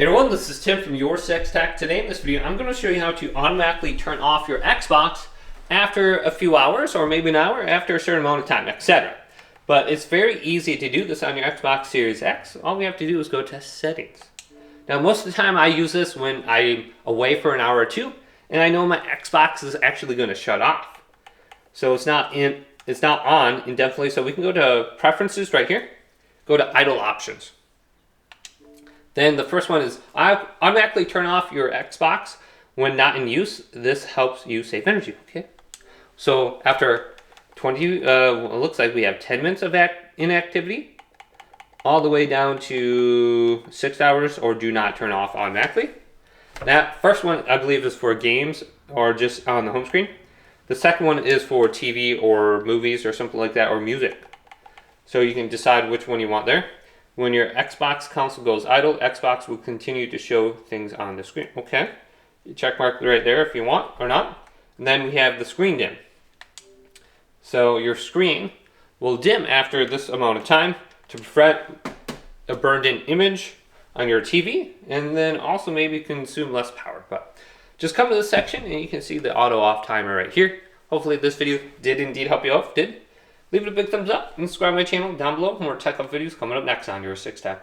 Hey everyone, this is Tim from YourSixTech. Today in this video, I'm going to show you how to automatically turn off your Xbox after a few hours, or maybe an hour, after a certain amount of time, etc. But it's very easy to do this on your Xbox Series X. All we have to do is go to Settings. Now, most of the time I use this when I'm away for an hour or two, and I know my Xbox is actually going to shut off. So it's not on indefinitely, so we can go to Preferences right here, go to Idle Options. Then the first one is automatically turn off your Xbox when not in use. This helps you save energy. Okay. So after 20, it looks like we have 10 minutes of inactivity, all the way down to 6 hours, or do not turn off automatically. That first one, I believe, is for games or just on the home screen. The second one is for TV or movies or something like that, or music. So you can decide which one you want there. When your Xbox console goes idle, Xbox will continue to show things on the screen. Okay, check mark right there if you want or not. And then we have the screen dim. So your screen will dim after this amount of time to prevent a burned-in image on your TV, and then also maybe consume less power. But just come to this section and you can see the auto off timer right here. Hopefully this video did indeed help you out. If it did, leave it a big thumbs up and subscribe to my channel down below for more tech up videos coming up next on YourSixTech.